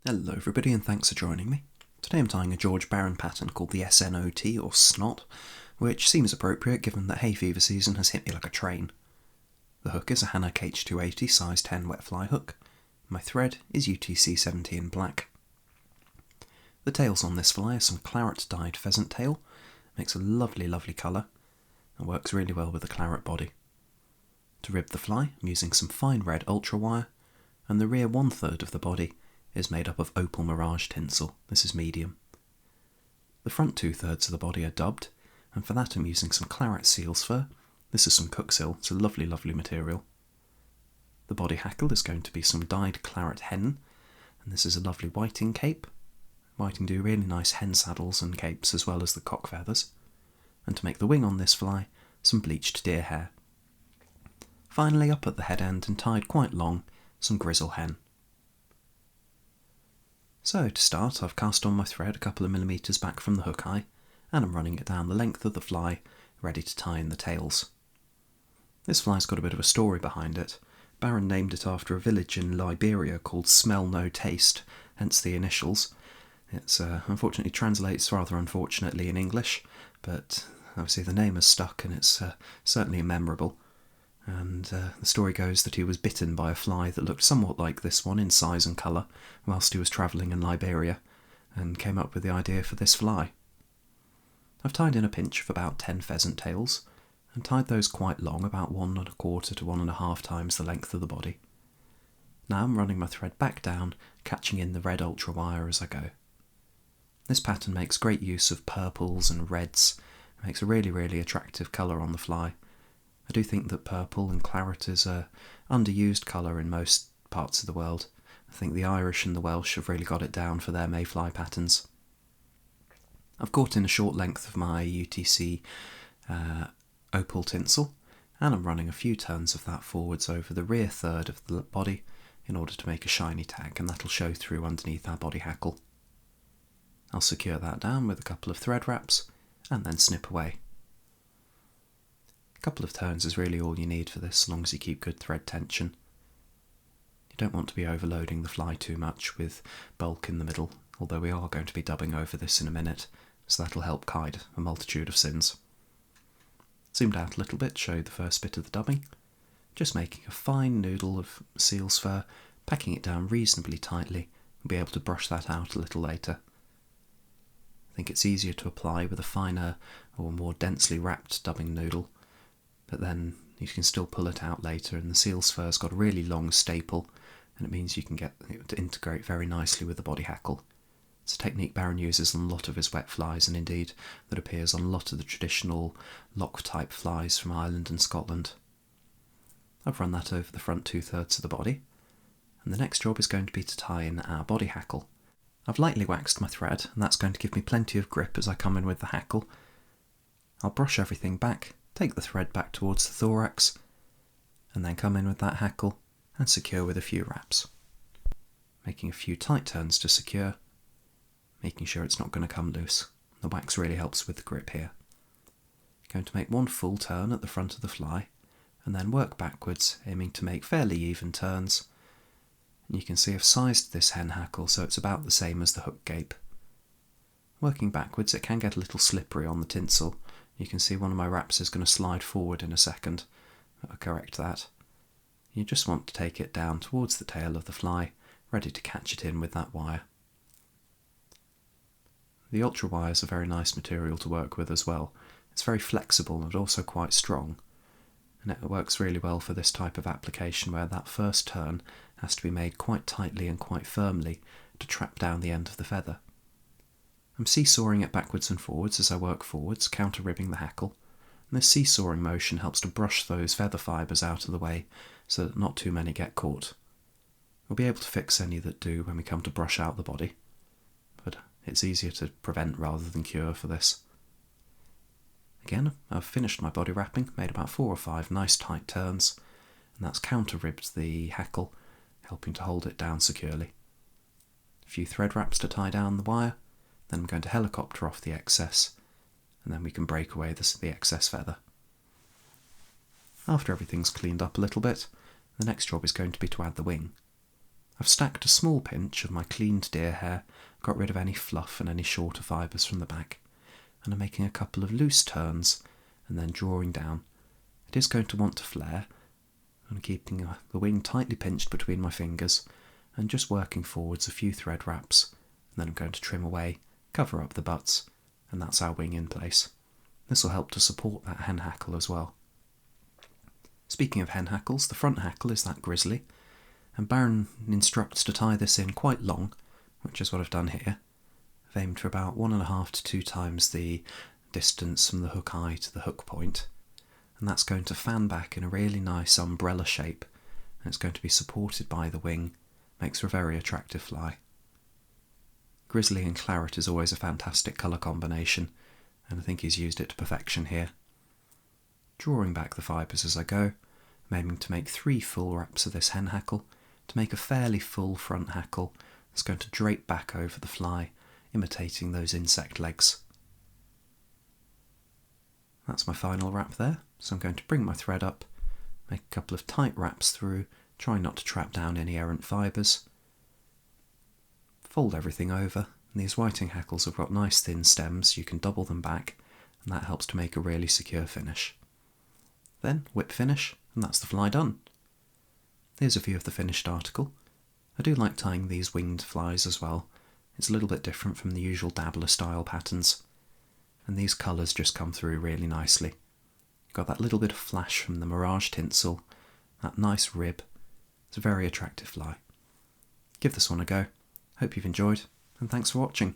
Hello everybody and thanks for joining me. Today I'm tying a George Barron pattern called the S.N.O.T, or SNOT, which seems appropriate given that hay fever season has hit me like a train. The hook is a Hackle H280 size 10 wet fly hook. My thread is UTC 70 in black. The tails on this fly are some claret dyed pheasant tail. Makes a lovely colour and works really well with the claret body. To rib the fly, I'm using some fine red ultra wire, and the rear 1/3 of the body is made up of opal mirage tinsel. This is medium. The front 2/3 of the body are dubbed, and for that I'm using some claret seal's fur. This is some cooksil, it's a lovely material. The body hackle is going to be some dyed claret hen, and this is a lovely whiting cape. Whiting do really nice hen saddles and capes as well as the cock feathers. And to make the wing on this fly, some bleached deer hair. Finally, up at the head end and tied quite long, some grizzle hen. So to start, I've cast on my thread a couple of millimetres back from the hook eye, and I'm running it down the length of the fly, ready to tie in the tails. This fly's got a bit of a story behind it. Barron named it after a village in Liberia called Smell No Taste, hence the initials. It unfortunately translates rather unfortunately in English, but obviously the name has stuck and it's certainly memorable. And the story goes that he was bitten by a fly that looked somewhat like this one in size and colour whilst he was travelling in Liberia, and came up with the idea for this fly. I've tied in a pinch of about 10 pheasant tails, and tied those quite long, about 1 1/4 to 1 1/2 times the length of the body. Now I'm running my thread back down, catching in the red ultra wire as I go. This pattern makes great use of purples and reds. It makes a really attractive colour on the fly. I do think that purple and claret is a underused colour in most parts of the world. I think the Irish and the Welsh have really got it down for their mayfly patterns. I've caught in a short length of my UTC opal tinsel, and I'm running a few turns of that forwards over the rear third of the body in order to make a shiny tag, and that'll show through underneath our body hackle. I'll secure that down with a couple of thread wraps and then snip away. A couple of turns is really all you need for this, as long as you keep good thread tension. You don't want to be overloading the fly too much with bulk in the middle, although we are going to be dubbing over this in a minute, so that'll help hide a multitude of sins. Zoomed out a little bit, show the first bit of the dubbing. Just making a fine noodle of seal's fur, packing it down reasonably tightly, and be able to brush that out a little later. I think it's easier to apply with a finer or more densely wrapped dubbing noodle, but then you can still pull it out later, and the seal's fur's got a really long staple, and it means you can get it to integrate very nicely with the body hackle. It's a technique Barron uses on a lot of his wet flies, and indeed that appears on a lot of the traditional lock-type flies from Ireland and Scotland. I've run that over the front 2/3 of the body, and the next job is going to be to tie in our body hackle. I've lightly waxed my thread, and that's going to give me plenty of grip as I come in with the hackle. I'll brush everything back, take the thread back towards the thorax, and then come in with that hackle and secure with a few wraps. Making a few tight turns to secure, making sure it's not going to come loose. The wax really helps with the grip here. Going to make one full turn at the front of the fly, and then work backwards, aiming to make fairly even turns. And you can see I've sized this hen hackle so it's about the same as the hook gape. Working backwards, it can get a little slippery on the tinsel. You can see one of my wraps is going to slide forward in a second. I'll correct that. You just want to take it down towards the tail of the fly, ready to catch it in with that wire. The ultra wire is a very nice material to work with as well. It's very flexible and also quite strong, and it works really well for this type of application where that first turn has to be made quite tightly and quite firmly to trap down the end of the feather. I'm seesawing it backwards and forwards as I work forwards, counter-ribbing the hackle, and this seesawing motion helps to brush those feather fibres out of the way so that not too many get caught. We'll be able to fix any that do when we come to brush out the body, but it's easier to prevent rather than cure for this. Again, I've finished my body wrapping, made about 4 or 5 nice tight turns, and that's counter-ribbed the hackle, helping to hold it down securely. A few thread wraps to tie down the wire, then I'm going to helicopter off the excess, and then we can break away the excess feather. After everything's cleaned up a little bit, the next job is going to be to add the wing. I've stacked a small pinch of my cleaned deer hair, got rid of any fluff and any shorter fibres from the back, and I'm making a couple of loose turns and then drawing down. It is going to want to flare. I'm keeping the wing tightly pinched between my fingers and just working forwards a few thread wraps, and then I'm going to trim away, cover up the butts, and that's our wing in place. This will help to support that hen hackle as well. Speaking of hen hackles, the front hackle is that grizzly, and Barron instructs to tie this in quite long, which is what I've done here. I've aimed for about 1.5 to 2 times the distance from the hook eye to the hook point, and that's going to fan back in a really nice umbrella shape, and it's going to be supported by the wing. Makes for a very attractive fly. Grizzly and claret is always a fantastic colour combination, and I think he's used it to perfection here. Drawing back the fibres as I go, I'm aiming to make 3 full wraps of this hen hackle to make a fairly full front hackle that's going to drape back over the fly, imitating those insect legs. That's my final wrap there, so I'm going to bring my thread up, make a couple of tight wraps through, try not to trap down any errant fibres. Fold everything over, and these whiting hackles have got nice thin stems, so you can double them back, and that helps to make a really secure finish. Then whip finish, and that's the fly done. Here's a view of the finished article. I do like tying these winged flies as well. It's a little bit different from the usual dabbler style patterns, and these colours just come through really nicely. You've got that little bit of flash from the mirage tinsel, that nice rib. It's a very attractive fly. Give this one a go. Hope you've enjoyed, and thanks for watching.